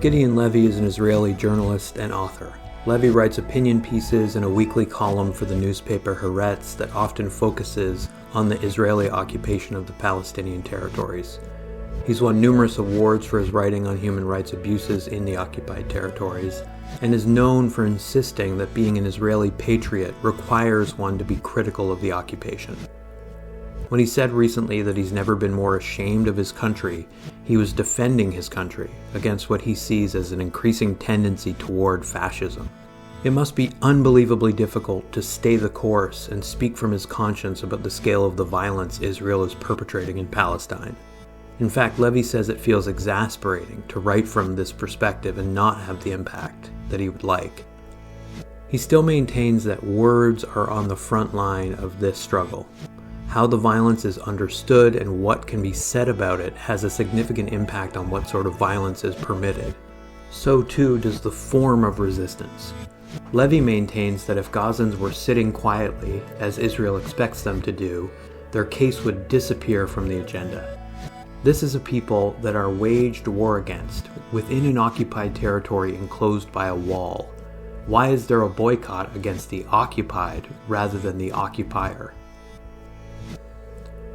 Gideon Levy is an Israeli journalist and author. Levy writes opinion pieces in a weekly column for the newspaper Haaretz that often focuses on the Israeli occupation of the Palestinian territories. He's won numerous awards for his writing on human rights abuses in the occupied territories, and is known for insisting that being an Israeli patriot requires one to be critical of the occupation. When he said recently that he's never been more ashamed of his country, he was defending his country against what he sees as an increasing tendency toward fascism. It must be unbelievably difficult to stay the course and speak from his conscience about the scale of the violence Israel is perpetrating in Palestine. In fact, Levy says it feels exasperating to write from this perspective and not have the impact that he would like. He still maintains that words are on the front line of this struggle. How the violence is understood and what can be said about it has a significant impact on what sort of violence is permitted. So too does the form of resistance. Levy maintains that if Gazans were sitting quietly, as Israel expects them to do, their case would disappear from the agenda. This is a people that are waged war against within an occupied territory enclosed by a wall. Why is there a boycott against the occupied rather than the occupier?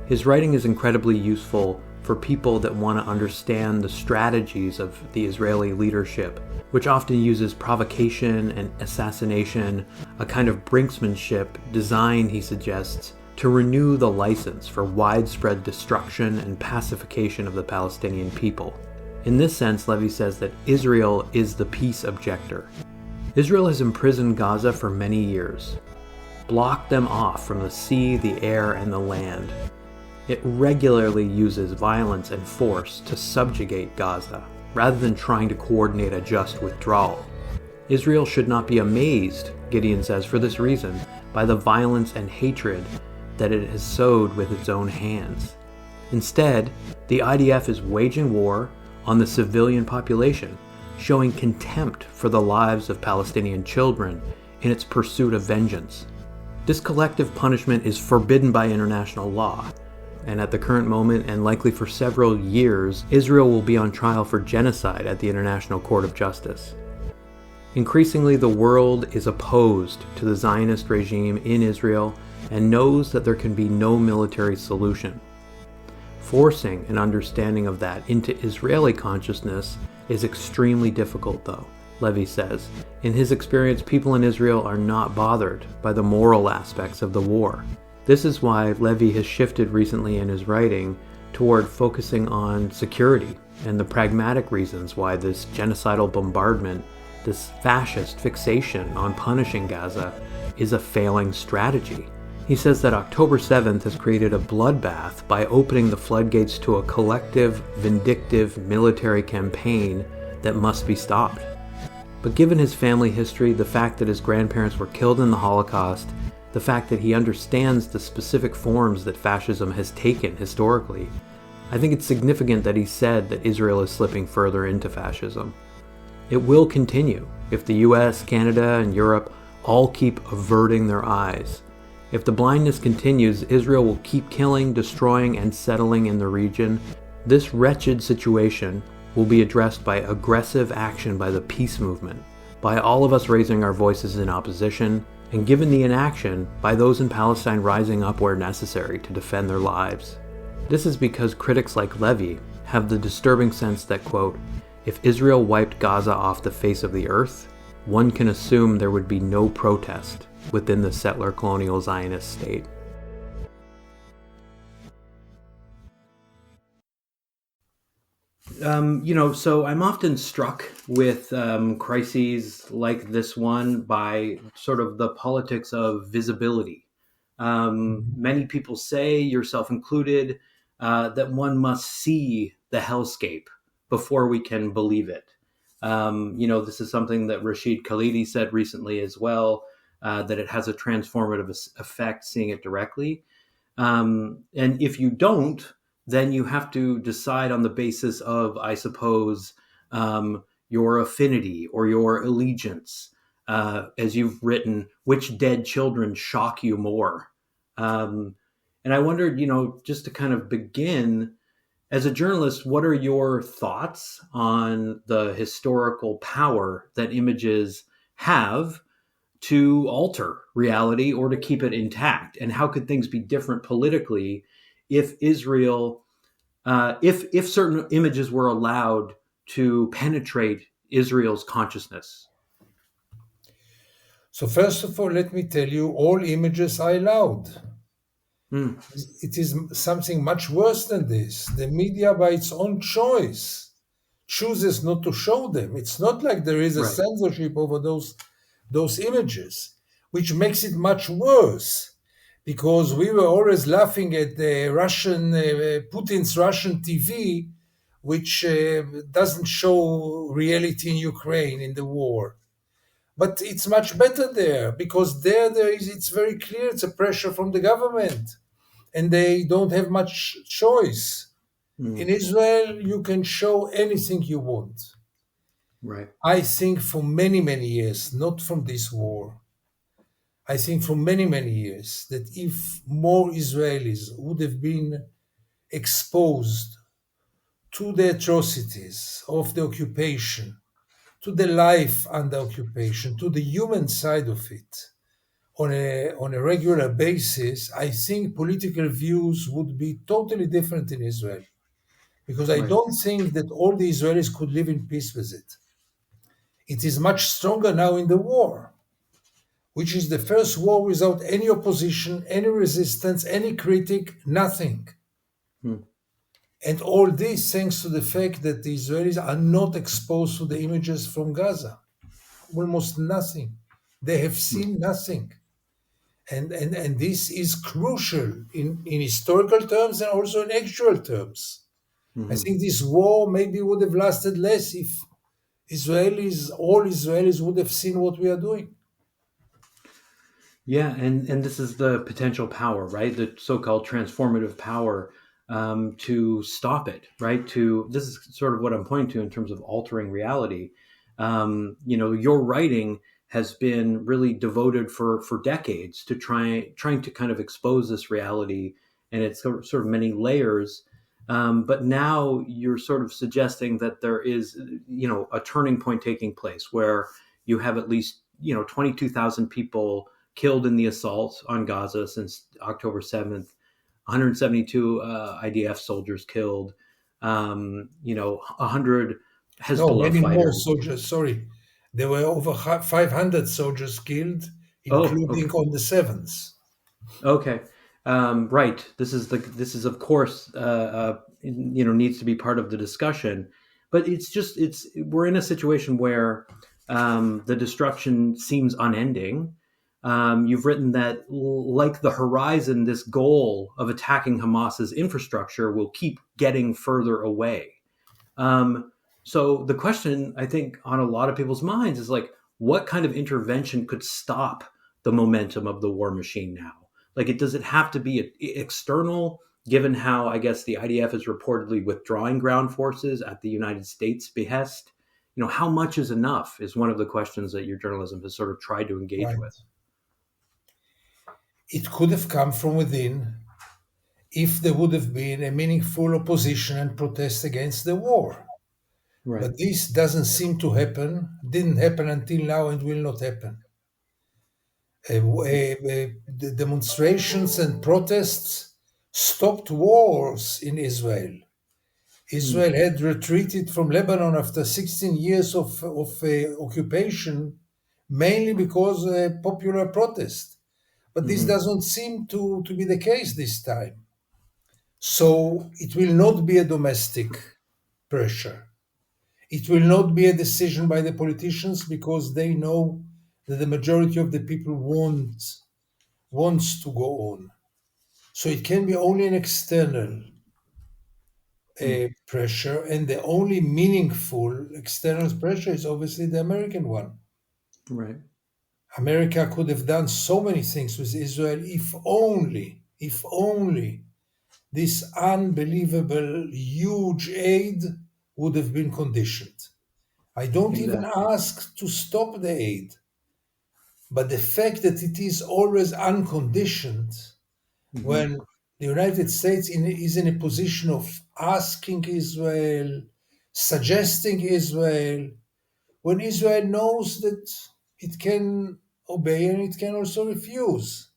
His writing is incredibly useful for people that want to understand the strategies of the Israeli leadership, which often uses provocation and assassination, a kind of brinksmanship designed, he suggests, to renew the license for widespread destruction and pacification of the Palestinian people. In this sense, Levy says that Israel is the peace objector. Israel has imprisoned Gaza for many years, blocked them off from the sea, the air, and the land. It regularly uses violence and force to subjugate Gaza, rather than trying to coordinate a just withdrawal. Israel should not be amazed, Gideon says, for this reason, by the violence and hatred that it has sowed with its own hands. Instead, the IDF is waging war on the civilian population, showing contempt for the lives of Palestinian children in its pursuit of vengeance. This collective punishment is forbidden by international law, and at the current moment, and likely for several years, Israel will be on trial for genocide at the International Court of Justice. Increasingly, the world is opposed to the Zionist regime in Israel and knows that there can be no military solution. Forcing an understanding of that into Israeli consciousness is extremely difficult, though, Levy says. In his experience, people in Israel are not bothered by the moral aspects of the war. This is why Levy has shifted recently in his writing toward focusing on security and the pragmatic reasons why this genocidal bombardment, this fascist fixation on punishing Gaza, is a failing strategy. He says that October 7th has created a bloodbath by opening the floodgates to a collective, vindictive military campaign that must be stopped. But given his family history, the fact that his grandparents were killed in the Holocaust, the fact that he understands the specific forms that fascism has taken historically, I think it's significant that he said that Israel is slipping further into fascism. It will continue if the US, Canada, and Europe all keep averting their eyes. If the blindness continues, Israel will keep killing, destroying, and settling in the region. This wretched situation will be addressed by aggressive action by the peace movement, by all of us raising our voices in opposition, and given the inaction, by those in Palestine rising up where necessary to defend their lives. This is because critics like Levy have the disturbing sense that, quote, if Israel wiped Gaza off the face of the earth, one can assume there would be no protest within the settler colonial Zionist state. So I'm often struck with crises like this one by sort of the politics of visibility. Many people say, yourself included, that one must see the hellscape before we can believe it. This is something that Rashid Khalidi said recently as well, that it has a transformative effect seeing it directly. And if you don't, then you have to decide on the basis of, I suppose, your affinity or your allegiance. As you've written, which dead children shock you more? And I wondered, just to kind of begin, As a journalist, what are your thoughts on the historical power that images have to alter reality or to keep it intact? And how could things be different politically if Israel, if certain images were allowed to penetrate Israel's consciousness? So first of all, let me tell you, all images are allowed. Mm, It is something much worse than this. The media, by its own choice, chooses not to show them. It's not like there is a right, censorship over those images, which makes it much worse. Because we were always laughing at the Russian Putin's Russian TV, which doesn't show reality in Ukraine in the war. But it's much better there because there is it's very clear it's a pressure from the government and they don't have much choice. In mm, Israel, you can show anything you want. right, I think for many, many years, not from this war, I think for many, many years, that if more Israelis would have been exposed to the atrocities of the occupation, to the life under occupation, to the human side of it, on a regular basis, I think political views would be totally different in Israel. Because I right, don't think that all the Israelis could live in peace with it. It is much stronger now in the war, which is the first war without any opposition, any resistance, any critic, nothing. mm, And all this thanks to the fact that the Israelis are not exposed to the images from Gaza. Almost nothing. They have mm, seen nothing. And this is crucial in historical terms and also in actual terms. I mhm. think this war maybe would have lasted less if all Israelis would have seen what we are doing. Yeah, and this is the potential power, right? The so-called transformative power to stop it, right? To this is sort of what I'm pointing to in terms of altering reality. Your writing has been really devoted for decades to trying to kind of expose this reality and its sort of many layers. But now you're sort of suggesting that there is, a turning point taking place where you have at least 22,000 people killed in the assault on Gaza since October 7th, 172 IDF soldiers killed, 100 No, Hezbollah many more fighters. soldiers. Sorry, there were over 500 soldiers killed, Oh, including okay. on the seventh. Okay. Right. This is of course needs to be part of the discussion, but it's we're in a situation where the destruction seems unending. You've written that like the horizon, this goal of attacking Hamas's infrastructure will keep getting further away. Um, so the question I think on a lot of people's minds is like, what kind of intervention could stop the momentum of the war machine now? Like, does it have to be external? Given how I guess the IDF is reportedly withdrawing ground forces at the United States' behest, how much is enough is one of the questions that your journalism has sort of tried to engage Right. with. It could have come from within if there would have been a meaningful opposition and protest against the war. Right. But this doesn't seem to happen, didn't happen until now, and will not happen. The demonstrations and protests stopped wars in Israel. Mm, Israel had retreated from Lebanon after 16 years of occupation, mainly because popular protest. But this hmm doesn't seem to be the case this time. So it will not be a domestic pressure. It will not be a decision by the politicians because they know that the majority of the people wants to go on. So it can be only an external mm, pressure, and the only meaningful external pressure is obviously the American one. right. America could have done so many things with Israel if only this unbelievable huge aid would have been conditioned. I don't even Exactly. ask to stop the aid, but the fact that it is always unconditioned hmm when The United States is in a position of asking Israel, suggesting Israel, when Israel knows that it can obey and it can also refuse.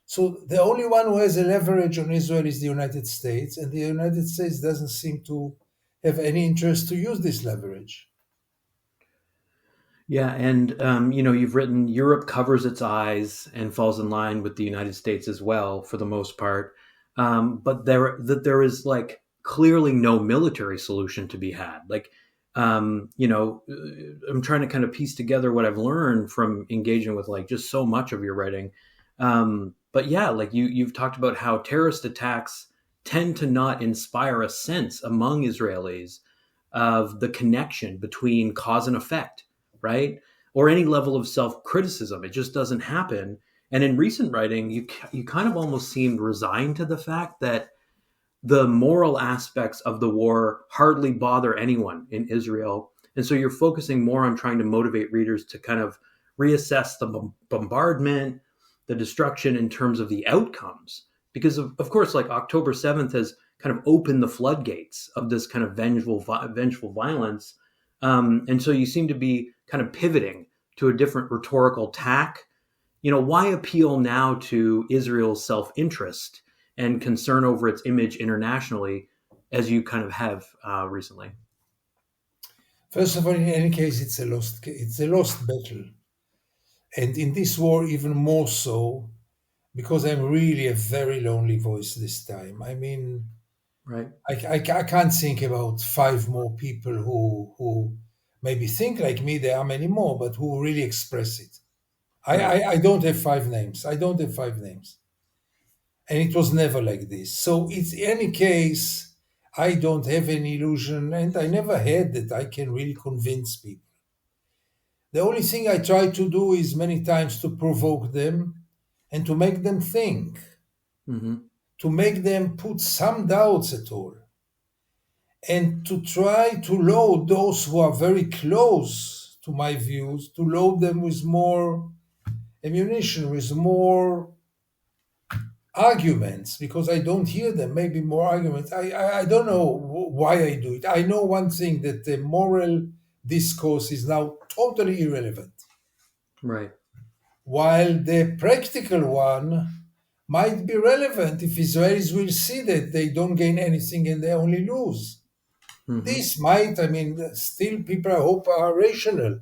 So the only one who has a leverage on Israel is the United States, and the United States doesn't seem to have any interest to use this leverage. Yeah, and you've written Europe covers its eyes and falls in line with the United States as well for the most part, but there is like clearly no military solution to be had. Like, I'm trying to kind of piece together what I've learned from engaging with like just so much of your writing. But yeah, like you've talked about how terrorist attacks tend to not inspire a sense among Israelis of the connection between cause and effect, right? Or any level of self criticism. It just doesn't happen. And in recent writing, you kind of almost seemed resigned to the fact that the moral aspects of the war hardly bother anyone in Israel. And so you're focusing more on trying to motivate readers to kind of reassess the bombardment, the destruction in terms of the outcomes. Because, of course, like October 7th has kind of opened the floodgates of this kind of vengeful violence. And so you seem to be kind of pivoting to a different rhetorical tack. Why appeal now to Israel's self interest and concern over its image internationally as you kind of have recently? First of all, in any case, it's a lost battle, and in this war, even more so, because I'm really a very lonely voice this time. I mean, Right. I can't think about five more people who maybe think like me. There are many more, but who really express it. Right. I don't have five names. I don't have five names. And it was never like this. So it's in any case, I don't have any illusion, and I never had that I can really convince people. The only thing I try to do is many times to provoke them and to make them think, Mm-hmm. to make them put some doubts at all, and to try to load those who are very close to my views, to load them with more ammunition, with more arguments, because I don't hear them. Maybe more arguments. I don't know why I do it. I know one thing, that the moral discourse is now totally irrelevant, Right. while the practical one might be relevant if Israelis will see that they don't gain anything and they only lose. Mm-hmm. This might, I mean, still people I hope are rational.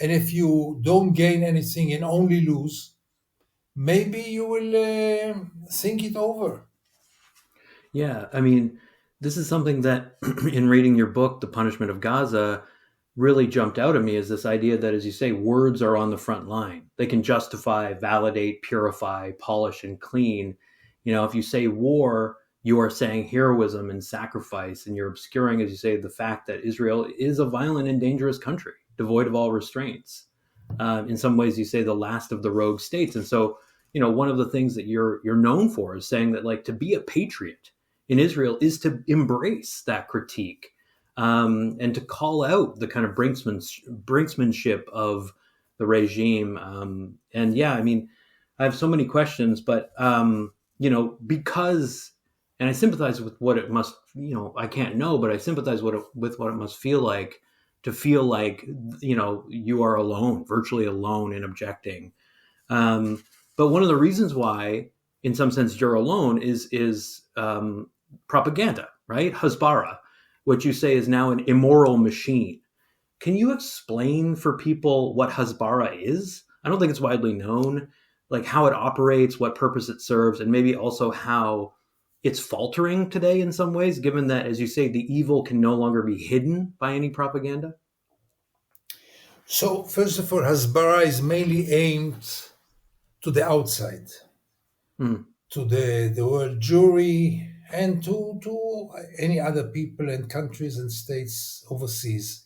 And if you don't gain anything and only lose, maybe you will think it over. Yeah, I mean, this is something that in reading your book, The Punishment of Gaza, really jumped out at me is this idea that, as you say, words are on the front line. They can justify, validate, purify, polish, and clean. If you say war, you are saying heroism and sacrifice, and you're obscuring, as you say, the fact that Israel is a violent and dangerous country, devoid of all restraints. In some ways, you say the last of the rogue states, and so one of the things that you're known for is saying that like to be a patriot in Israel is to embrace that critique and to call out the kind of brinksmanship of the regime. And yeah, I mean, I have so many questions, but because, and I sympathize with what it must, I can't know, but I sympathize with what it must feel like to feel like, you are alone, virtually alone in objecting. But one of the reasons why, in some sense, you're alone is propaganda, right? Hasbara, which you say is now an immoral machine. Can you explain for people what Hasbara is? I don't think it's widely known, like how it operates, what purpose it serves, and maybe also how it's faltering today in some ways, given that, as you say, the evil can no longer be hidden by any propaganda. So, first of all, Hasbara is mainly aimed to the outside, Mm, to the world jury, and to any other people and countries and states overseas.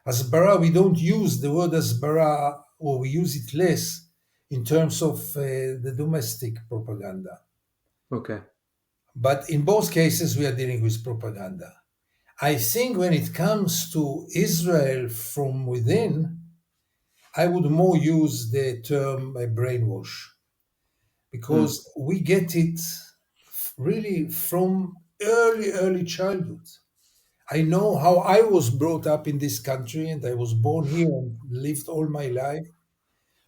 Hasbara, we don't use the word Hasbara, or we use it less in terms of the domestic propaganda. okay. But in both cases, we are dealing with propaganda. I think when it comes to Israel from within, I would more use the term brainwash, Mm, because we get it really from early childhood. I know how I was brought up in this country, and I was born here and lived all my life.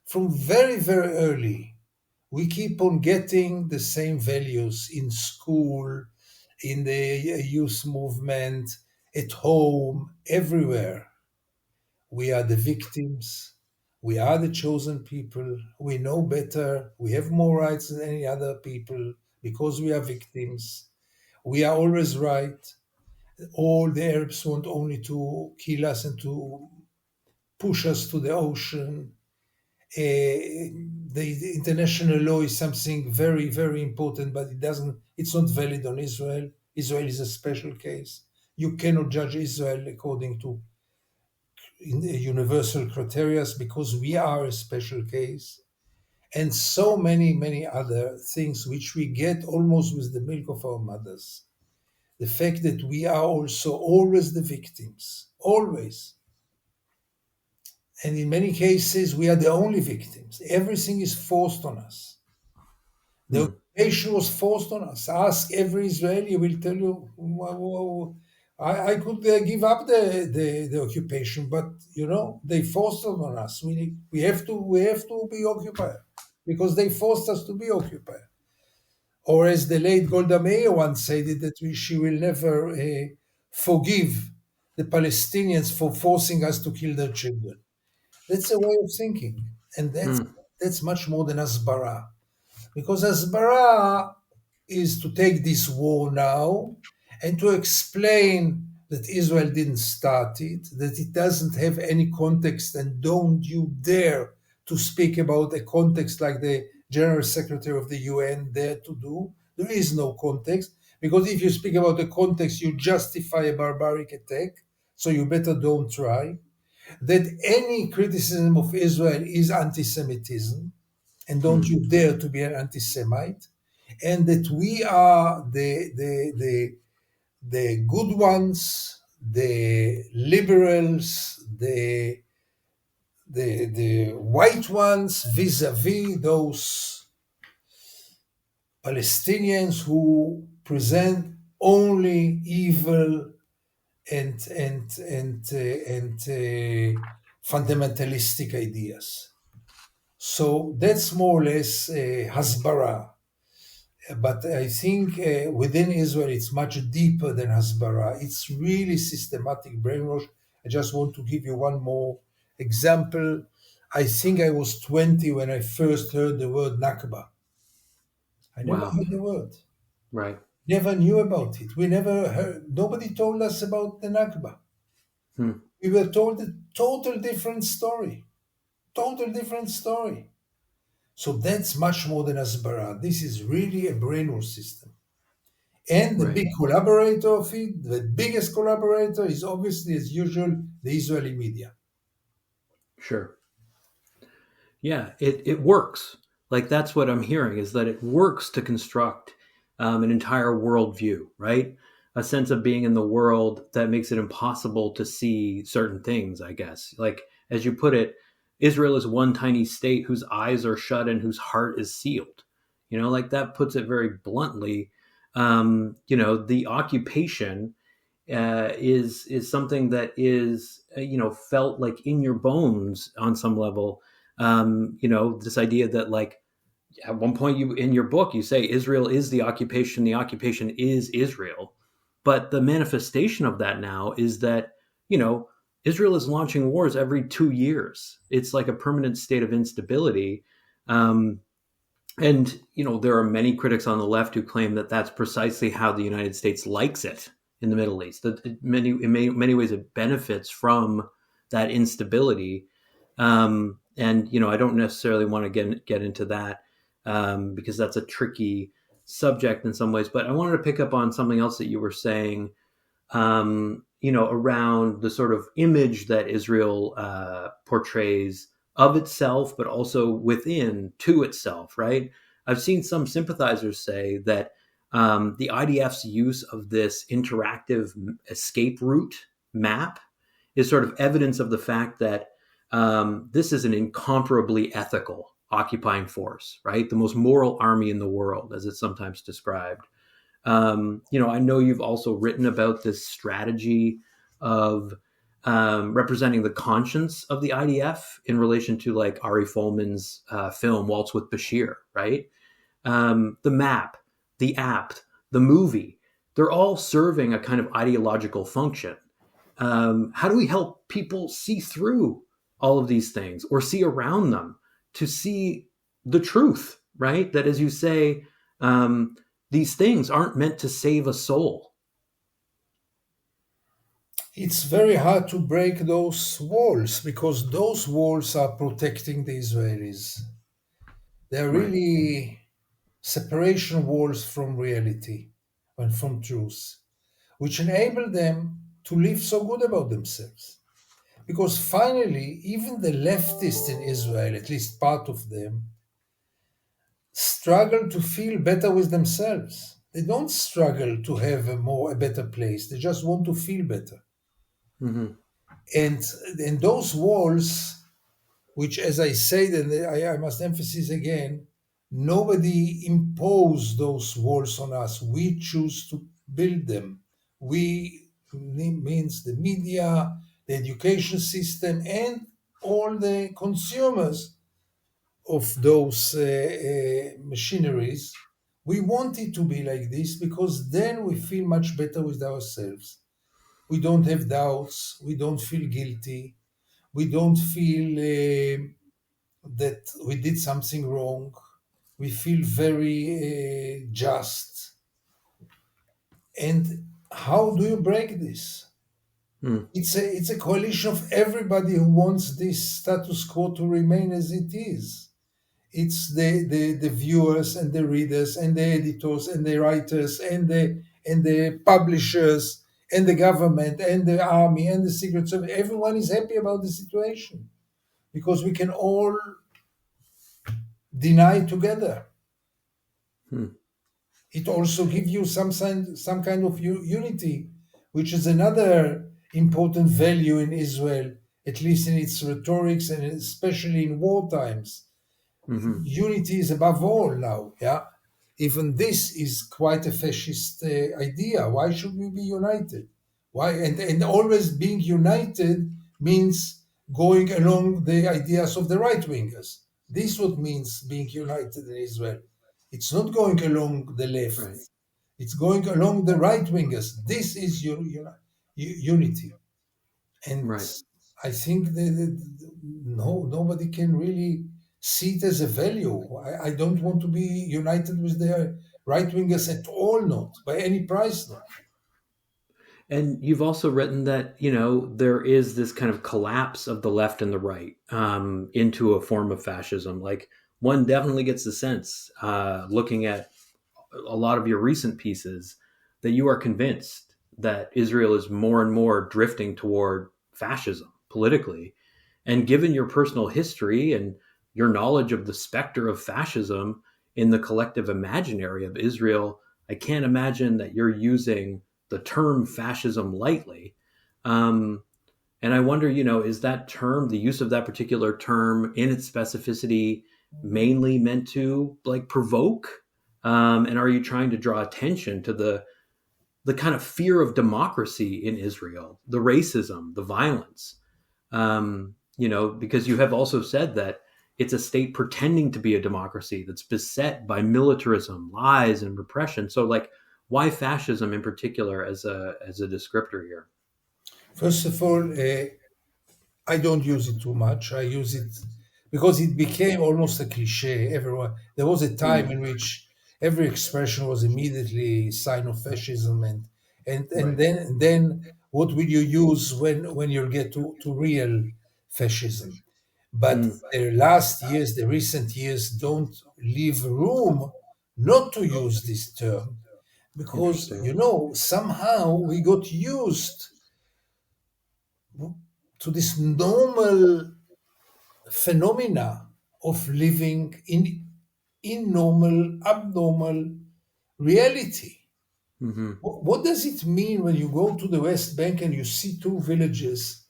From very early, we keep on getting the same values in school, in the youth movement, at home, everywhere. We are the victims. We are the chosen people. We know better. We have more rights than any other people because we are victims. We are always right. All the Arabs want only to kill us and to push us to the ocean. The international law is something very important, but it's not valid on Israel. Israel is a special case. You cannot judge Israel according to in the universal criteria because we are a special case. And so many other things which we get almost with the milk of our mothers. The fact that we are also always the victims, always. And in many cases, we are the only victims. Everything is forced on us. The Hmm. occupation was forced on us. Ask every Israeli, will tell you, I could give up the occupation, but they forced it on us. We have to be occupied because they forced us to be occupied. Or as the late Golda Meir once said it, that she will never forgive the Palestinians for forcing us to kill their children. That's a way of thinking, and Hmm. that's much more than Asbara, because Asbara is to take this war now and to explain that Israel didn't start it, that it doesn't have any context, and don't you dare to speak about a context like the General Secretary of the UN dared to do. There is no context, because if you speak about the context, you justify a barbaric attack, so you better don't try. That any criticism of Israel is anti Semitism, and don't Hmm. you dare to be an anti Semite, and that we are the good ones, the liberals, the white ones vis-a-vis those Palestinians who present only evil and fundamentalistic ideas. So that's more or less Hasbara. But I think within Israel it's much deeper than Hasbara. It's really systematic brainwash. I just want to give you one more example. I think I was 20 when I first heard the word Nakba. I never Wow. heard the word, Right. never knew about it. We never heard, nobody told us about the Nakba. Hmm. We were told a total different story, total different story. So that's much more than Asbara. This is really a brainwash system. And the Right. big collaborator of it, the biggest collaborator, is obviously, as usual, the Israeli media. Sure. Yeah, it works. Like that's what I'm hearing is that it works to construct an entire worldview, right? A sense of being in the world that makes it impossible to see certain things, I guess. Like as you put it, Israel is one tiny state whose eyes are shut and whose heart is sealed. Like that puts it very bluntly. The occupation is something that is felt like in your bones on some level. This idea that like at one point you in your book you say Israel is the occupation is Israel, but the manifestation of that now is that you know Israel is launching wars every 2 years. It's like a permanent state of instability. And there are many critics on the left who claim that that's precisely how the United States likes it in the Middle East. That in many ways it benefits from that instability. And I don't necessarily want to get into that because that's a tricky subject in some ways. But I wanted to pick up on something else that you were saying. Around the sort of image that Israel portrays of itself, but also within to itself, right? I've seen some sympathizers say that the IDF's use of this interactive escape route map is sort of evidence of the fact that this is an incomparably ethical occupying force, right? The most moral army in the world, as it's sometimes described. I know you've also written about this strategy of representing the conscience of the IDF in relation to like Ari Folman's film Waltz with Bashir, right? The map, the apt, the movie, they're all serving a kind of ideological function. How do we help people see through all of these things or see around them to see the truth, right? That, as you say, these things aren't meant to save a soul. It's very hard to break those walls because those walls are protecting the Israelis. They're Right. really separation walls from reality and from truth, which enable them to live so good about themselves. Because finally, even the leftists in Israel, at least part of them, struggle to feel better with themselves. They don't struggle to have a better place. They just want to feel better. Mm-hmm. And and those walls, which, as I said, and I must emphasize again, nobody imposed those walls on us. We choose to build them. We means the media, the education system, and all the consumers of those machineries. We want it to be like this because then we feel much better with ourselves. We don't have doubts. We don't feel guilty. We don't feel that we did something wrong. We feel very just. And how do you break this? Mm. It's a coalition of everybody who wants this status quo to remain as it is. It's the viewers and the readers and the editors and the writers and the publishers and the government and the army and the secret service. Everyone is happy about the situation because we can all deny together. Mm. It also gives you some kind of unity, which is another important value in Israel, at least in its rhetorics and especially in war times. Mm-hmm. Unity is above all now. Yeah, even this is quite a fascist idea. Why should we be united? Why and always being united means going along the ideas of the right wingers. This what means being united in Israel. It's not going along the left. Right. It's going along the right wingers. This is unity. And Right. I think that no, nobody can really see it as a value. I don't want to be united with the right wingers at all, not by any price, not. And you've also written that, there is this kind of collapse of the left and the right into a form of fascism. Like, one definitely gets the sense, looking at a lot of your recent pieces, that you are convinced that Israel is more and more drifting toward fascism politically. And given your personal history and your knowledge of the specter of fascism in the collective imaginary of Israel, I can't imagine that you're using the term fascism lightly. Um, and I wonder, is that term, the use of that particular term in its specificity, mainly meant to like provoke? And are you trying to draw attention to the kind of fear of democracy in Israel, the racism, the violence? Because you have also said that it's a state pretending to be a democracy that's beset by militarism, lies, and repression. So, like, why fascism in particular as a descriptor here? First of all, I don't use it too much. I use it because it became almost a cliche. Everyone there was a time Mm, in which every expression was immediately a sign of fascism, and right. then what will you use when you get to real fascism? But Mm, the last years, the recent years, don't leave room not to use this term because interesting. somehow we got used to this normal phenomena of living in normal, abnormal reality. Hmm. What does it mean when you go to the West Bank and you see two villages?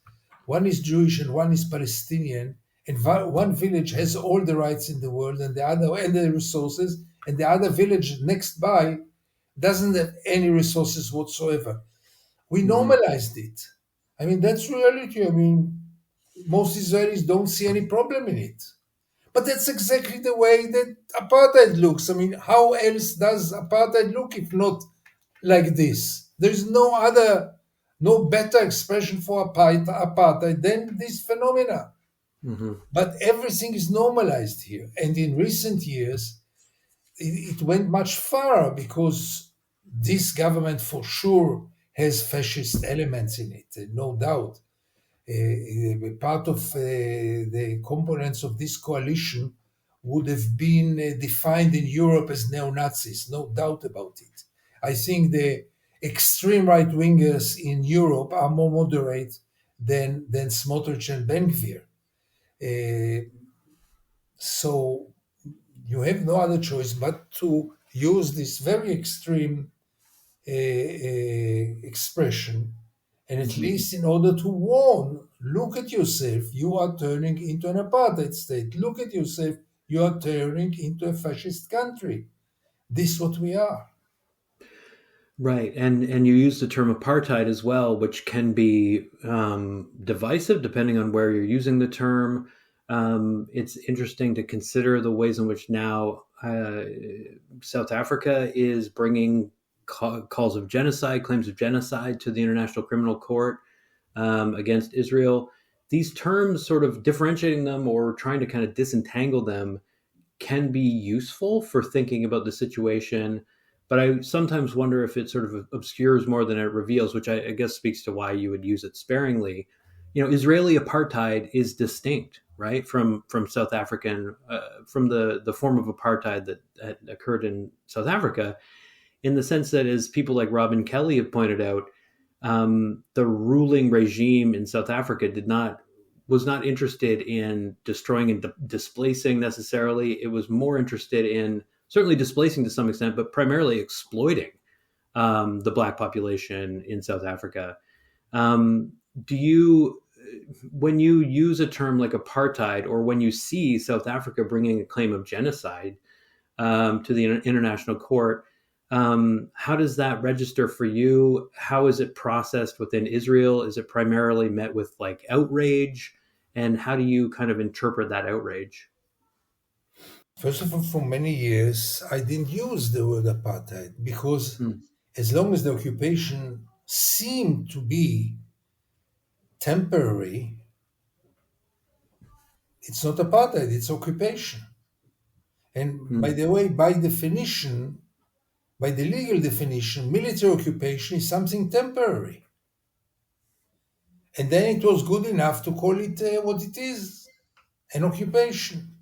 One is Jewish and one is Palestinian, and one village has all the rights in the world and the other and the resources, and the other village next by doesn't have any resources whatsoever. We Hmm. normalized it. I mean, that's reality. I mean, most Israelis don't see any problem in it. But that's exactly the way that apartheid looks. I mean, how else does apartheid look if not like this? There's no other, no better expression for apartheid than this phenomena. Hmm. But everything is normalized here. And in recent years, it went much farther because this government for sure has fascist elements in it, no doubt. Part of the components of this coalition would have been defined in Europe as neo-Nazis, no doubt about it. I think the extreme right-wingers in Europe are more moderate than Smotrich and Ben-Gvir. Uh, so you have no other choice but to use this very extreme expression, and at Hmm. least in order to warn, look at yourself, you are turning into an apartheid state. Look at yourself, you are turning into a fascist country. This is what we are. Right, and you use the term apartheid as well, which can be divisive depending on where you're using the term. It's interesting to consider the ways in which now South Africa is bringing calls of genocide, claims of genocide to the International Criminal Court against Israel. These terms, sort of differentiating them or trying to kind of disentangle them, can be useful for thinking about the situation, but I sometimes wonder if it sort of obscures more than it reveals, which I guess speaks to why you would use it sparingly. Israeli apartheid is distinct, right, from South African, from the form of apartheid that had occurred in South Africa, in the sense that, as people like Robin Kelly have pointed out, the ruling regime in South Africa was not interested in destroying and displacing necessarily. It was more interested in certainly displacing to some extent, but primarily exploiting the black population in South Africa. Um, do you, when you use a term like apartheid, or when you see South Africa bringing a claim of genocide to the international court, how does that register for you? How is it processed within Israel? Is it primarily met with like outrage? And how do you kind of interpret that outrage? First of all, for many years, I didn't use the word apartheid because Hmm. as long as the occupation seemed to be temporary, it's not apartheid, it's occupation. And by Hmm. the way, by definition, by the legal definition, military occupation is something temporary. And then it was good enough to call it what it is, an occupation.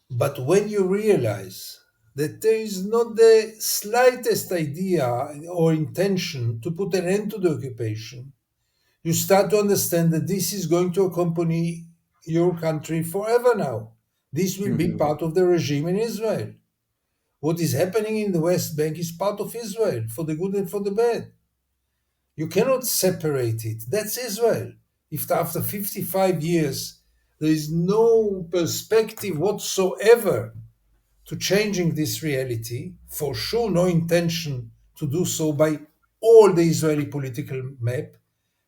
But when you realize that there is not the slightest idea or intention to put an end to the occupation, you start to understand that this is going to accompany your country forever now. This will be Hmm. part of the regime in Israel. What is happening in the West Bank is part of Israel, for the good and for the bad. You cannot separate it. That's Israel. If after 55 years there is no perspective whatsoever to changing this reality, for sure no intention to do so by all the Israeli political map,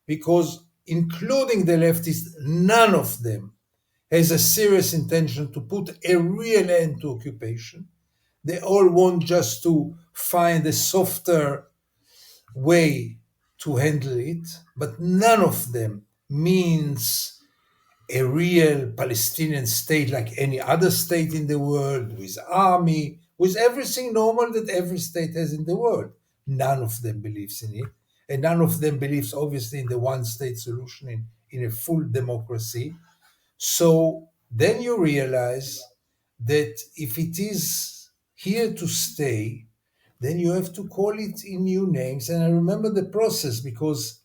because including the leftists, none of them has a serious intention to put a real end to occupation. They all want just to find a softer way to handle it, but none of them means a real Palestinian state like any other state in the world, with army, with everything normal that every state has in the world. None of them believes in it, and none of them believes, obviously, in the one-state solution in a full democracy. So then you realize that if it is here to stay, then you have to call it in new names. And I remember the process because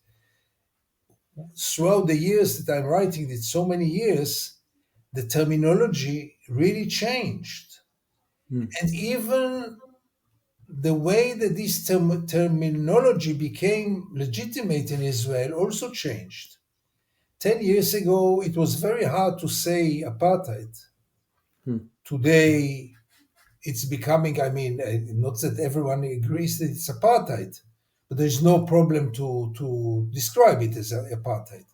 throughout the years that I'm writing it, so many years, the terminology really changed. Hmm. And even the way that this terminology became legitimate in Israel also changed. 10 years ago, it was very hard to say apartheid. Hmm. Today, it's becoming, I mean, not that everyone agrees that it's apartheid, but there's no problem to describe it as apartheid.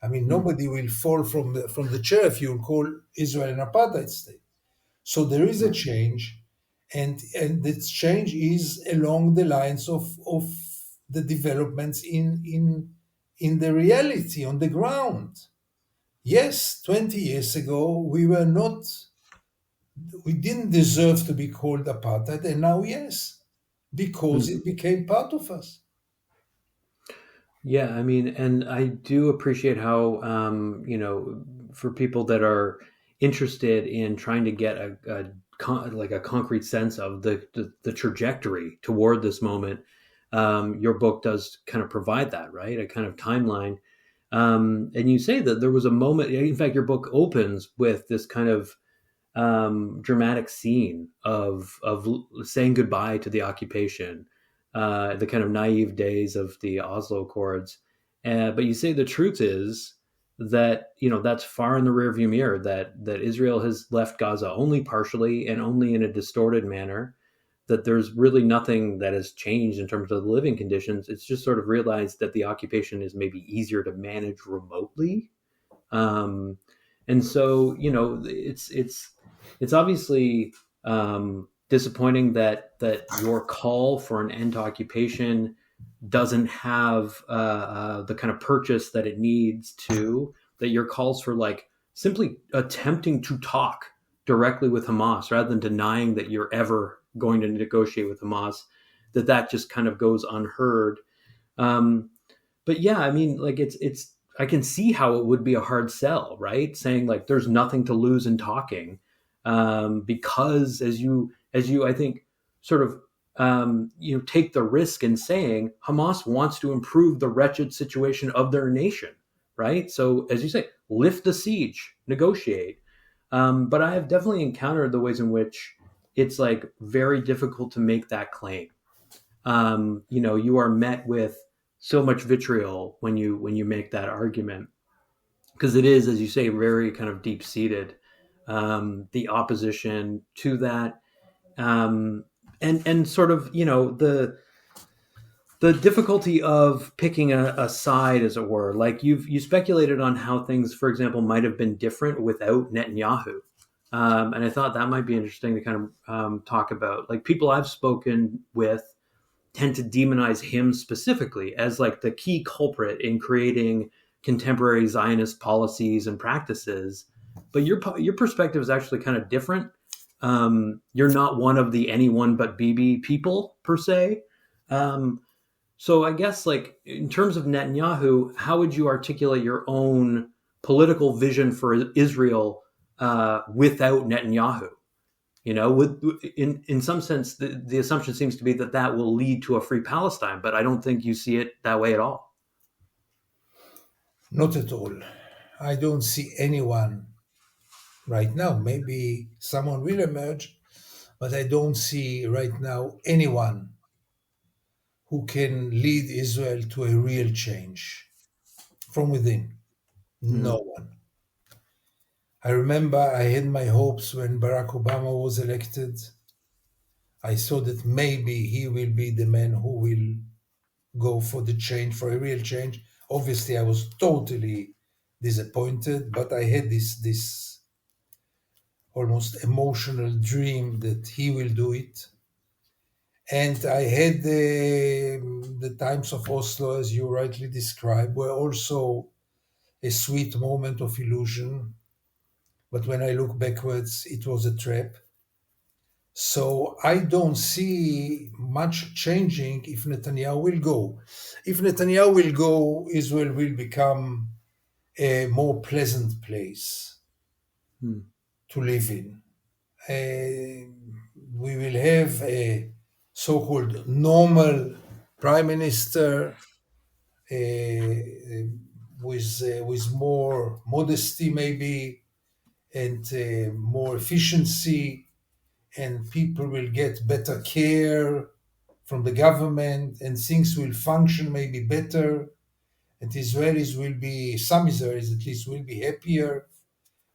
I mean, Hmm. nobody will fall from the chair if you call Israel an apartheid state. So there is a Right. change, and this change is along the lines of the developments in the reality on the ground. Yes, 20 years ago we didn't deserve to be called apartheid, and now yes, because Hmm. it became part of us. Yeah, I mean, and I do appreciate how, for people that are interested in trying to get like a concrete sense of the trajectory toward this moment, your book does kind of provide that, right? A kind of timeline. And you say that there was a moment, in fact, your book opens with this kind of dramatic scene of saying goodbye to the occupation, the kind of naive days of the Oslo Accords. But you say the truth is that that's far in the rearview mirror. That Israel has left Gaza only partially and only in a distorted manner. That there's really nothing that has changed in terms of the living conditions. It's just sort of realized that the occupation is maybe easier to manage remotely. Um, and so it's obviously disappointing that your call for an end to occupation doesn't have the kind of purchase that it needs to. That your calls for like simply attempting to talk directly with Hamas rather than denying that you're ever going to negotiate with Hamas, that just kind of goes unheard. Um, but yeah, I mean, like it's I can see how it would be a hard sell, right? Saying like there's nothing to lose in talking, because as you I think sort of take the risk in saying Hamas wants to improve the wretched situation of their nation, right? So as you say, lift the siege, negotiate. But I have definitely encountered the ways in which it's like very difficult to make that claim. You are met with so much vitriol when you make that argument because it is, as you say, very kind of deep seated. The opposition to that, and sort of the difficulty of picking a side, as it were. Like you speculated on how things, for example, might have been different without Netanyahu. And I thought that might be interesting to kind of talk about. Like people I've spoken with tend to demonize him specifically as like the key culprit in creating contemporary Zionist policies and practices. But your perspective is actually kind of different. You're not one of the anyone but Bibi people per se. So I guess like in terms of Netanyahu, how would you articulate your own political vision for Israel without Netanyahu? With in some sense, the assumption seems to be that will lead to a free Palestine, but I don't think you see it that way at all. Not at all. I don't see anyone right now. Maybe someone will emerge, but I don't see right now anyone who can lead Israel to a real change from within. No Mm, one. I remember I had my hopes when Barack Obama was elected. I saw that maybe he will be the man who will go for the change, for a real change. Obviously, I was totally disappointed, but I had this almost emotional dream that he will do it. And I had the times of Oslo, as you rightly described, were also a sweet moment of illusion. But when I look backwards, it was a trap. So I don't see much changing if Netanyahu will go. If Netanyahu will go, Israel will become a more pleasant place mm, to live in. Uh, we will have a so-called normal prime minister with more modesty, maybe, and more efficiency, and people will get better care from the government, and things will function maybe better, and some Israelis at least, will be happier.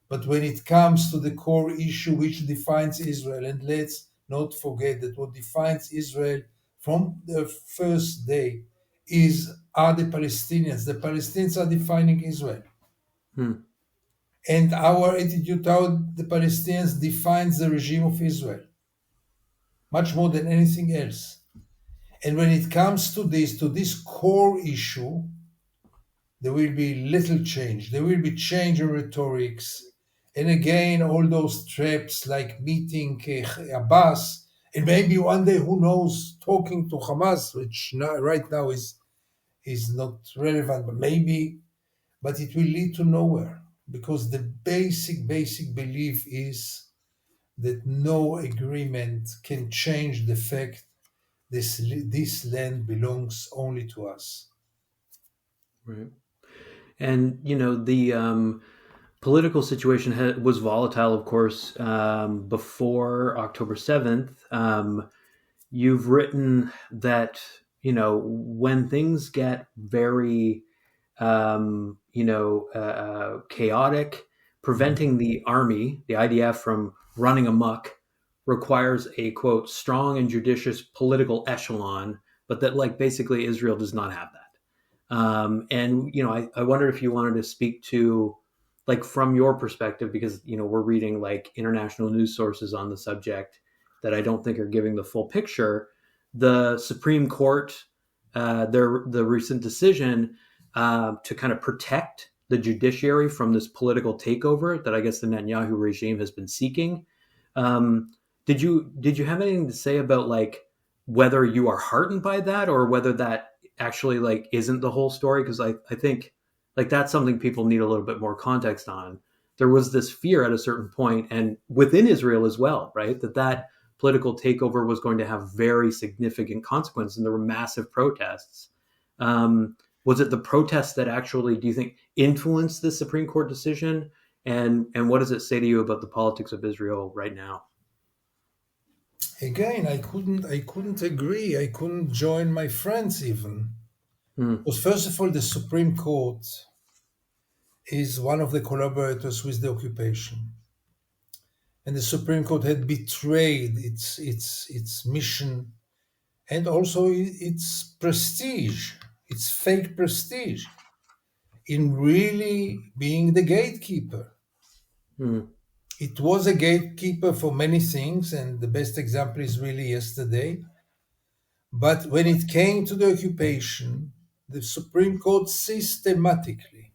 But when it comes to the core issue which defines Israel, and let's not forget that what defines Israel from the first day are the Palestinians. The Palestinians are defining Israel. Hmm. And our attitude toward the Palestinians defines the regime of Israel much more than anything else. And when it comes to this core issue, there will be little change. There will be change in rhetorics. And again, all those traps like meeting Abbas, and maybe one day, who knows, talking to Hamas, which right now is not relevant, but maybe, but it will lead to nowhere because the basic belief is that no agreement can change the fact this land belongs only to us. Right. And the political situation was volatile, of course, before October 7th. You've written that when things get very chaotic, preventing the army, the IDF, from running amok requires a quote strong and judicious political echelon, but that like basically Israel does not have that. And I wonder if you wanted to speak to, like, from your perspective, because we're reading like international news sources on the subject that I don't think are giving the full picture. The Supreme Court, the recent decision to kind of protect the judiciary from this political takeover that I guess the Netanyahu regime has been seeking. Um, did you have anything to say about like whether you are heartened by that or whether that actually like isn't the whole story? Because I think like that's something people need a little bit more context on. There was this fear at a certain point, and within Israel as well, right? That political takeover was going to have very significant consequences, and there were massive protests. Was it the protests that actually, do you think, influenced the Supreme Court decision? And what does it say to you about the politics of Israel right now? Again, I couldn't agree. I couldn't join my friends even. Hmm. Because first of all, the Supreme Court is one of the collaborators with the occupation. And the Supreme Court had betrayed its mission and also its prestige, its fake prestige, in really being the gatekeeper. Hmm. It was a gatekeeper for many things, and the best example is really yesterday. But when it came to the occupation, the Supreme Court systematically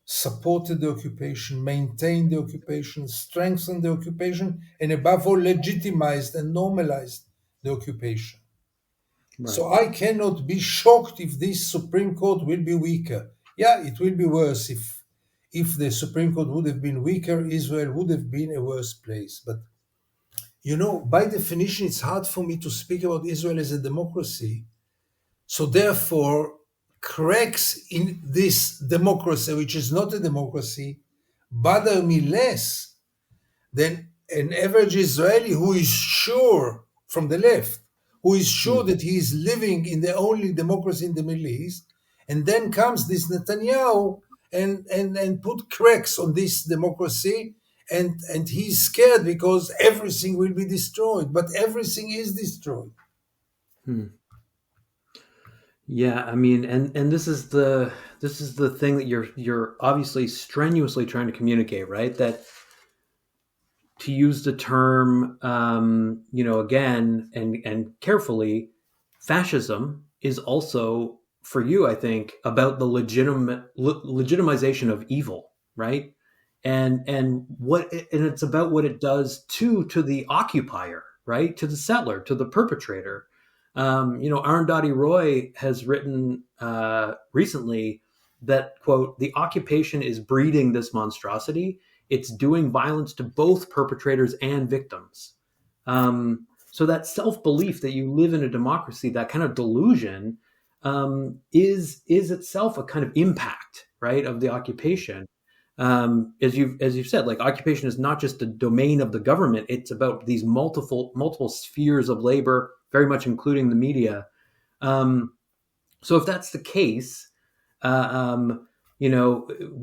supported the occupation, maintained the occupation, strengthened the occupation, and above all, legitimized and normalized the occupation. Right. So I cannot be shocked if this Supreme Court will be weaker. Yeah, it will be worse if the Supreme Court would have been weaker, Israel would have been a worse place. But by definition, it's hard for me to speak about Israel as a democracy. So therefore, cracks in this democracy, which is not a democracy, bother me less than an average Israeli who is sure, from the left, who is sure Hmm. that he is living in the only democracy in the Middle East, and then comes this Netanyahu and put cracks on this democracy, and he's scared because everything will be destroyed, but everything is destroyed. Hmm. Yeah, I mean, and this is the thing that you're obviously strenuously trying to communicate, right? That, to use the term, again and carefully, fascism is also for you, I think, about the legitimization of evil, right? And it's about what it does to the occupier, right? To the settler, to the perpetrator. Arundhati Roy has written recently that, quote, the occupation is breeding this monstrosity. It's doing violence to both perpetrators and victims. So that self-belief that you live in a democracy, that kind of delusion, is itself a kind of impact, right, of the occupation. As you've said, like, occupation is not just the domain of the government; it's about these multiple spheres of labor, very much including the media. Um, so if that's the case, we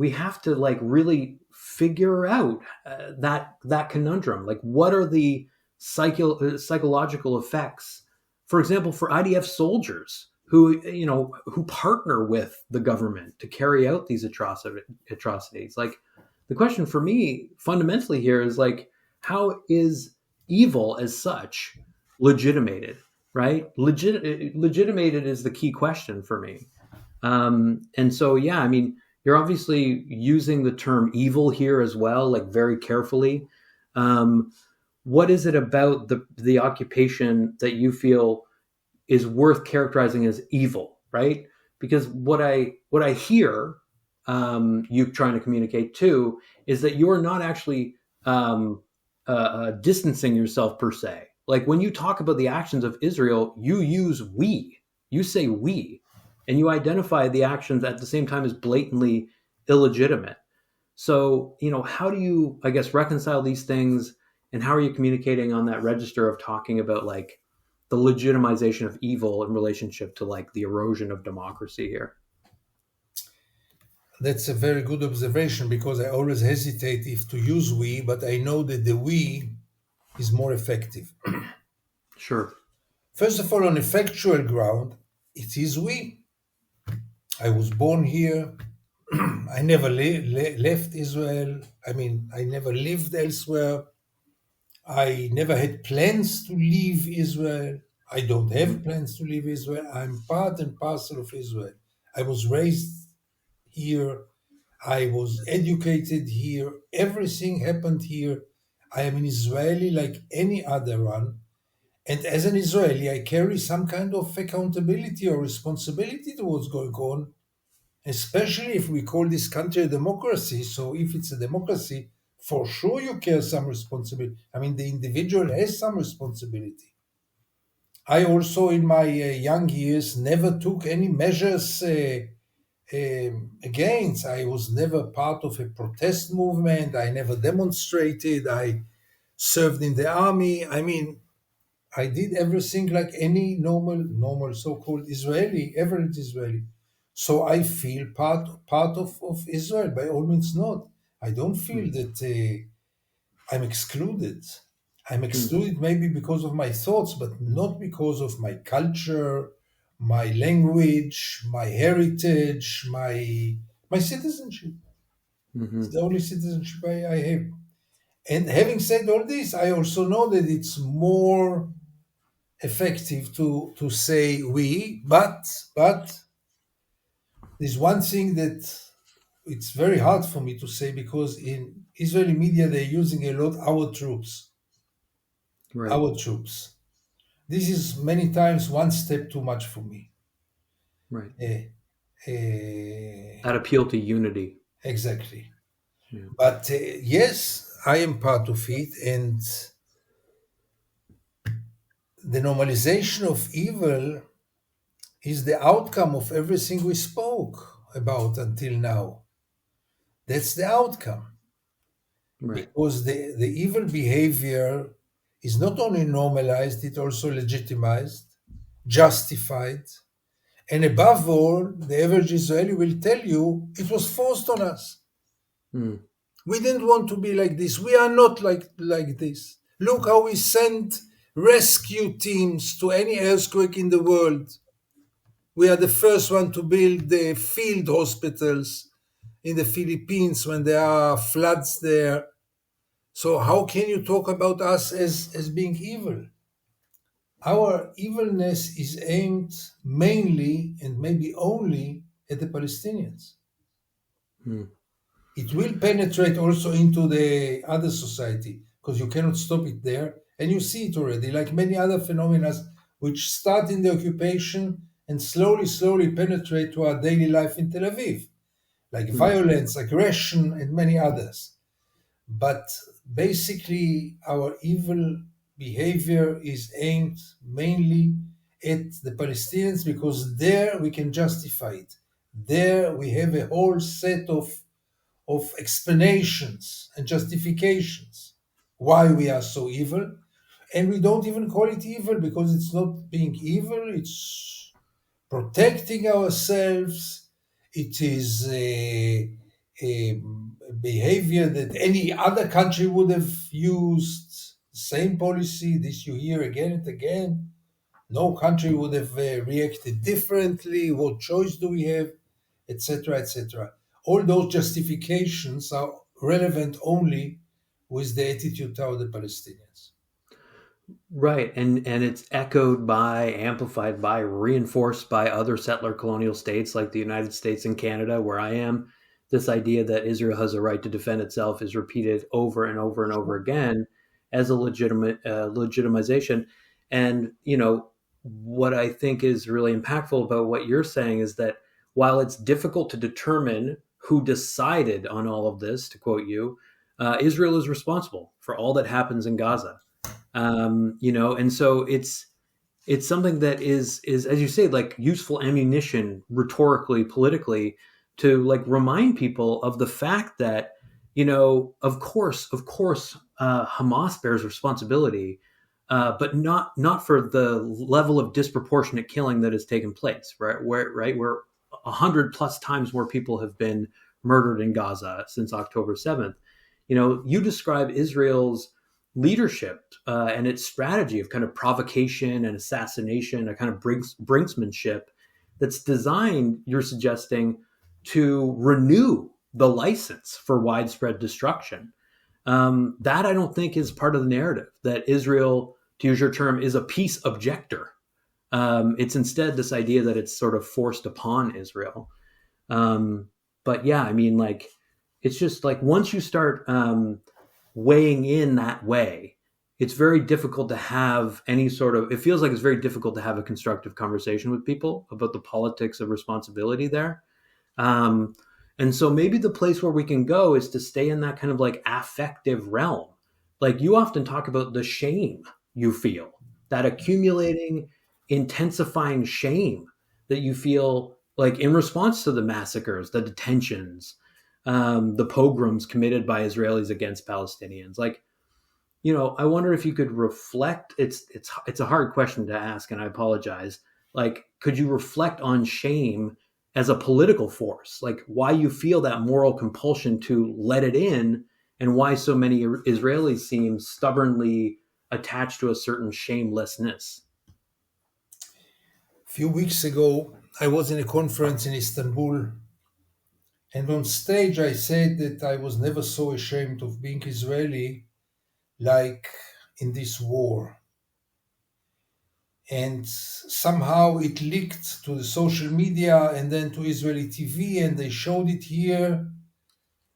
have to like really figure out that conundrum. Like, what are the psychological effects. For example, for IDF soldiers who partner with the government to carry out these atrocities. Like, the question for me fundamentally here is like, how is evil as such legitimated? Right? Legitimated is the key question for me. And so, yeah, I mean, you're obviously using the term evil here as well, like very carefully. Um, what is it about the occupation that you feel is worth characterizing as evil, right? Because what I hear you trying to communicate too is that you are not actually distancing yourself per se. Like, when you talk about the actions of Israel, you use we, you say we, and you identify the actions at the same time as blatantly illegitimate. So, how do you, I guess, reconcile these things, and how are you communicating on that register of talking about like the legitimization of evil in relationship to like the erosion of democracy here? That's a very good observation because I always hesitate if to use we, but I know that the we is more effective. Sure. First of all, on a factual ground, it is we. I was born here. I never left Israel. I mean, I never lived elsewhere. I never had plans to leave Israel. I don't Hmm. have plans to leave Israel. I'm part and parcel of Israel. I was raised here. I was educated here. Everything happened here. I am an Israeli like any other one. And as an Israeli, I carry some kind of accountability or responsibility to what's going on, especially if we call this country a democracy. So if it's a democracy, for sure you carry some responsibility. I mean, the individual has some responsibility. I also, in my young years, never took any measures against. I was never part of a protest movement. I never demonstrated. I served in the army. I mean, I did everything like any normal so-called Israeli, average Israeli. So I feel part of Israel. By all means, not. I don't feel Hmm. that I'm excluded. I'm Hmm. excluded maybe because of my thoughts, but not because of my culture, my language, my heritage, my citizenship. It's Hmm. the only citizenship I have. And having said all this, I also know that it's more effective to say we, but there's one thing that it's very hard for me to say because in Israeli media they're using a lot Right. our troops. This is many times one step too much for me. Right. Eh, That eh, appeal to unity. exactly. Yeah. But yes, I am part of it, and the normalization of evil is the outcome of everything we spoke about until now. That's the outcome. Right. Because the evil behavior is not only normalized, it also legitimized, justified, and above all, the average Israeli will tell you it was forced on us. Hmm. We didn't want to be like this. We are not like this. Look how we sent rescue teams to any earthquake in the world. We are the first one to build the field hospitals in the Philippines when there are floods there. So how can you talk about us as being evil? Our evilness is aimed mainly and maybe only at the Palestinians. Hmm. It will penetrate also into the other society because you cannot stop it there. And you see it already, like many other phenomena which start in the occupation and slowly penetrate to our daily life in Tel Aviv, like Hmm. violence, aggression, and many others. But basically, our evil behavior is aimed mainly at the Palestinians because there we can justify it. There we have a whole set of explanations and justifications why we are so evil. And we don't even call it evil because it's not being evil, it's protecting ourselves. It is a behavior that any other country would have used. same policy. This you hear again and again. No country would have reacted differently. What choice do we have? Etc. etc. All those justifications are relevant only with the attitude toward the Palestinians. Right, and it's echoed by, amplified by, reinforced by other settler colonial states like the United States and Canada, where I am. This idea that Israel has a right to defend itself is repeated over and over and over again as a legitimate legitimization. And what I think is really impactful about what you're saying is that while it's difficult to determine who decided on all of this, to quote you, Israel is responsible for all that happens in Gaza. And so it's something that is as you say, like useful ammunition rhetorically, politically, to like remind people of the fact that of course Hamas bears responsibility, but not for the level of disproportionate killing that has taken place, right? Where 100+ times more people have been murdered in Gaza since October 7th. You describe Israel's leadership and its strategy of kind of provocation and assassination, a kind of brinksmanship that's designed, you're suggesting, to renew the license for widespread destruction. That I don't think is part of the narrative, that Israel, to use your term, is a peace objector. It's instead this idea that it's sort of forced upon Israel. But yeah, I mean, like, it's just like once you start weighing in that way, it's very difficult to have any sort of, it feels like it's very difficult to have a constructive conversation with people about the politics of responsibility there. Um, and so maybe the place where we can go is to stay in that kind of like affective realm. Like you often talk about the shame you feel, that accumulating, intensifying shame that you feel like in response to the massacres, the detentions, the pogroms committed by Israelis against Palestinians. Like, I wonder if you could reflect. It's a hard question to ask, and I apologize. Like, could you reflect on shame as a political force? Like, why you feel that moral compulsion to let it in, and why so many Israelis seem stubbornly attached to a certain shamelessness. A few weeks ago, I was in a conference in Istanbul, and on stage I said that I was never so ashamed of being Israeli like in this war. And somehow it leaked to the social media and then to Israeli TV, and they showed it here,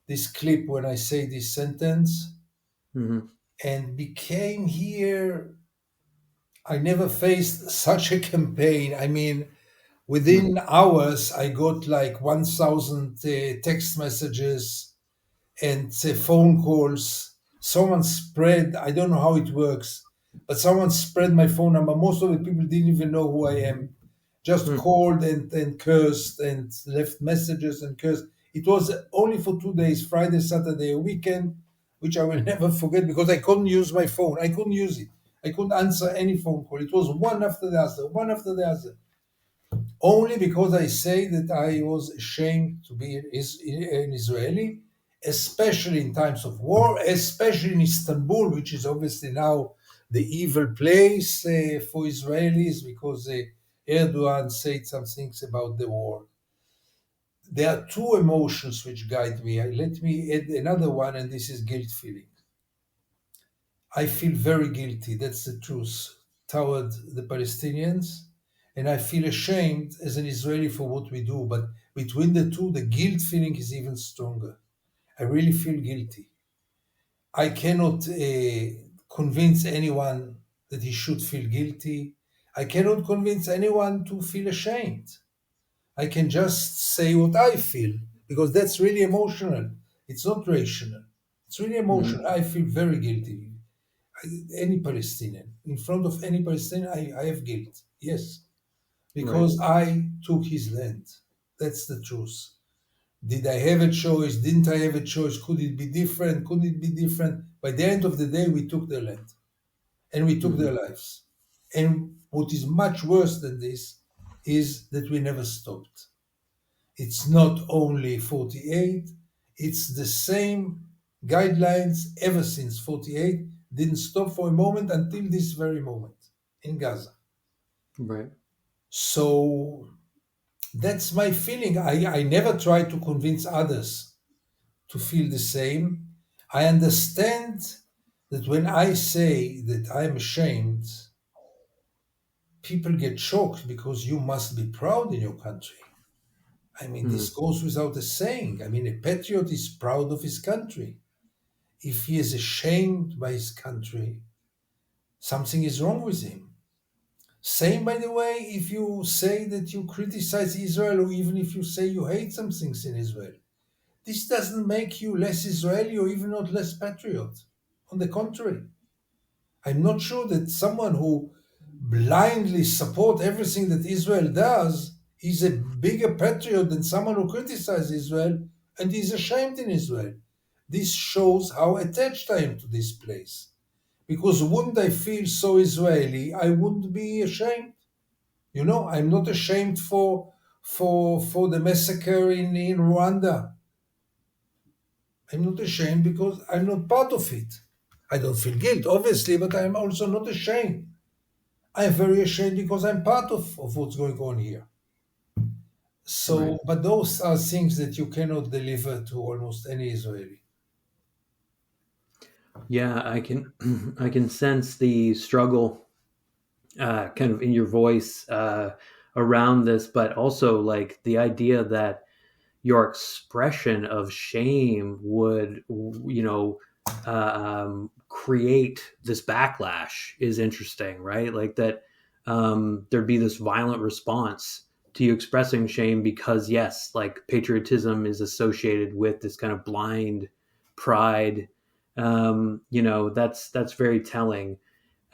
this clip when I say this sentence, Mm-hmm. and became here. I never faced such a campaign. I mean, within hours, I got like 1,000 text messages and phone calls. Someone spread, I don't know how it works, but someone spread my phone number. Most of the people didn't even know who I am. Just Mm-hmm. called and cursed and left messages and cursed. It was only for 2 days, Friday, Saturday, a weekend, which I will never forget because I couldn't use my phone. I couldn't use it. I couldn't answer any phone call. It was one after the other, one after the other. Only because I say that I was ashamed to be an Israeli, especially in times of war, especially in Istanbul, which is obviously now the evil place for Israelis because Erdogan said some things about the war. There are two emotions which guide me. Let me add another one, and this is guilt feeling. I feel very guilty, that's the truth, toward the Palestinians. And I feel ashamed as an Israeli for what we do. But between the two, the guilt feeling is even stronger. I really feel guilty. I cannot convince anyone that he should feel guilty. I cannot convince anyone to feel ashamed. I can just say what I feel because that's really emotional. It's not rational. It's really Mm-hmm. emotional. I feel very guilty. Any Palestinian, in front of any Palestinian, I have guilt. Yes, Right. because I took his land. That's the truth. Did I have a choice? Didn't I have a choice? Could it be different? Could it be different? By the end of the day, we took their land and we took Mm-hmm. their lives. And what is much worse than this is that we never stopped. It's not only 48, it's the same guidelines ever since 48. didn't stop for a moment until this very moment in Gaza. Right. So that's my feeling. I never try to convince others to feel the same. I understand that when I say that I'm ashamed, people get shocked because you must be proud in your country. I mean, this Mm, goes without a saying. I mean, a patriot is proud of his country. If he is ashamed by his country, something is wrong with him. Same, by the way, if you say that you criticize Israel, or even if you say you hate some things in Israel. This doesn't make you less Israeli or even not less patriot. On the contrary, I'm not sure that someone who blindly supports everything that Israel does is a bigger patriot than someone who criticizes Israel and is ashamed in Israel. This shows how attached I am to this place. Because wouldn't I feel so Israeli, I wouldn't be ashamed. You know, I'm not ashamed for the massacre in Rwanda. I'm not ashamed because I'm not part of it. I don't feel guilt, obviously, but I'm also not ashamed. I'm very ashamed because I'm part of what's going on here. right. So, but those are things that you cannot deliver to almost any Israeli. Yeah, I can I can sense the struggle kind of in your voice around this, but also like the idea that your expression of shame would, create this backlash is interesting, right? Like that there'd be this violent response to you expressing shame because, yes, like patriotism is associated with this kind of blind pride. That's very telling.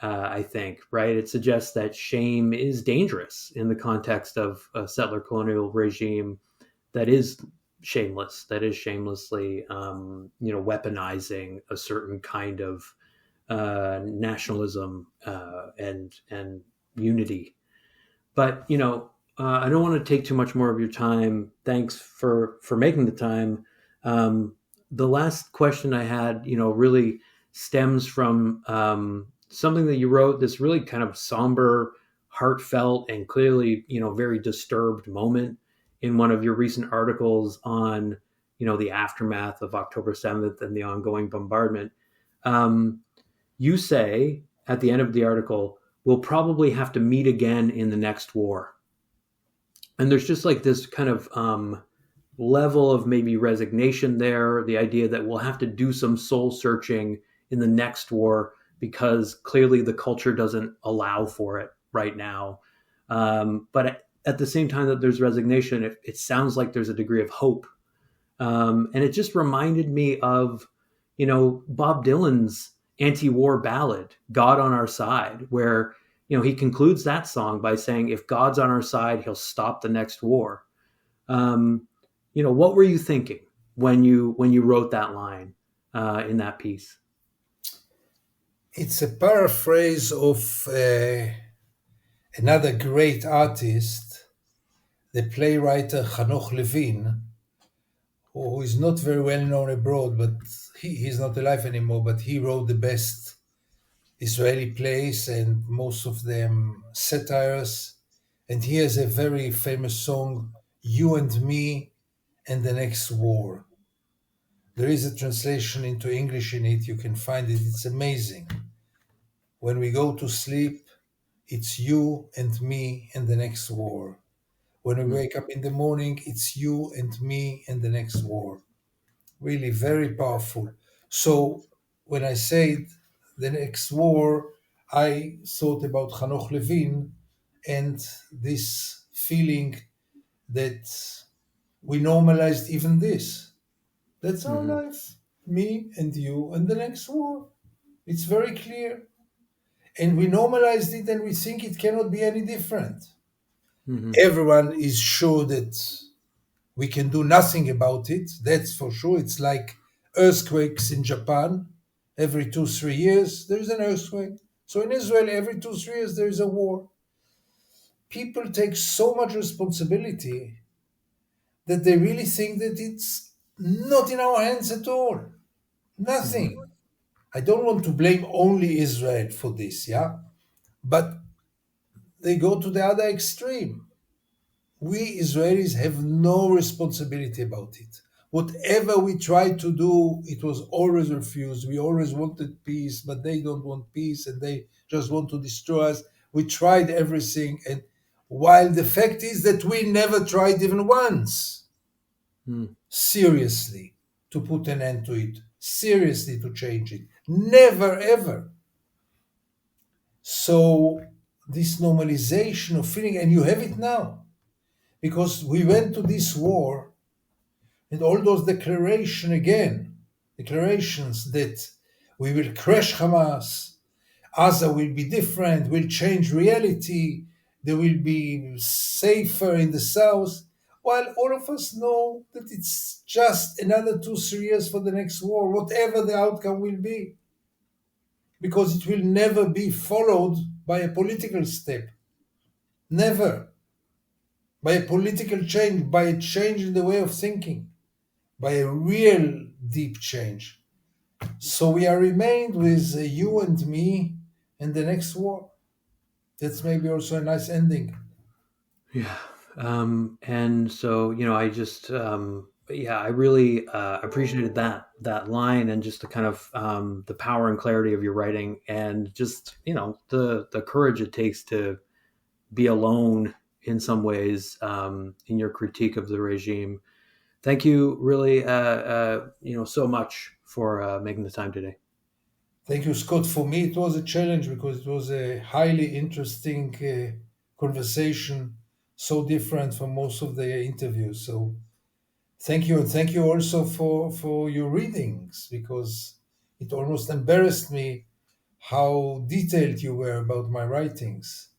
I think, right? It suggests that shame is dangerous in the context of a settler colonial regime that is shameless, that is shamelessly, weaponizing a certain kind of nationalism and unity. But I don't want to take too much more of your time. Thanks for making the time. The last question I had, really stems from something that you wrote. This really kind of somber, heartfelt, and clearly, very disturbed moment in one of your recent articles on, the aftermath of October 7th and the ongoing bombardment. Um, you say at the end of the article, we'll probably have to meet again in the next war. And there's just like this kind of level of maybe resignation there, the idea that we'll have to do some soul searching in the next war because clearly the culture doesn't allow for it right now. But at the same time that there's resignation, it sounds like there's a degree of hope. And it just reminded me of, Bob Dylan's anti-war ballad, God on Our Side, where, he concludes that song by saying, if God's on our side, he'll stop the next war. Um, what were you thinking when you wrote that line in that piece? It's a paraphrase of another great artist, the playwright Hanoch Levin, who is not very well known abroad, but he's not alive anymore, but he wrote the best Israeli plays and most of them satires. And he has a very famous song, You and Me and the Next War. There is a translation into English in it. You can find it. It's amazing. When we go to sleep, it's you and me and the next war. When we Mm, wake up in the morning, it's you and me and the next war. Really very powerful. So when I said the next war, I thought about Hanoch Levin and this feeling that we normalized even this. That's our mhm, life. Me and you and the next war. It's very clear. And we normalized it and we think it cannot be any different. mhm, Everyone is sure that we can do nothing about it. That's for sure. It's like earthquakes in Japan. Every 2, 3 years, there's an earthquake. So in Israel, every 2, 3 years, there is a war. People take so much responsibility that they really think that it's not in our hands at all. mhm, Nothing. I don't want to blame only Israel for this, yeah? But they go to the other extreme. We Israelis have no responsibility about it. Whatever we tried to do, it was always refused. We always wanted peace, but they don't want peace and they just want to destroy us. We tried everything, and while the fact is that we never tried even once, Mm. seriously, to put an end to it, seriously to change it. Never ever. So, this normalization of feeling, and you have it now, because we went to this war and all those declarations that we will crush Hamas, Gaza will be different, will change reality, they will be safer in the south, while all of us know that it's just another 2, 3 years for the next war, whatever the outcome will be, because it will never be followed by a political step. Never. By a political change, by a change in the way of thinking, by a real deep change. So we are remained with you and me in the next war. That's maybe also a nice ending. Yeah. And so, I just, yeah, I really appreciated that line, and just the kind of the power and clarity of your writing, and just, the courage it takes to be alone in some ways, in your critique of the regime. Thank you, really, so much for making the time today. Thank you, Scott. For me, it was a challenge because it was a highly interesting conversation, so different from most of the interviews. So thank you, and thank you also for your readings, because it almost embarrassed me how detailed you were about my writings.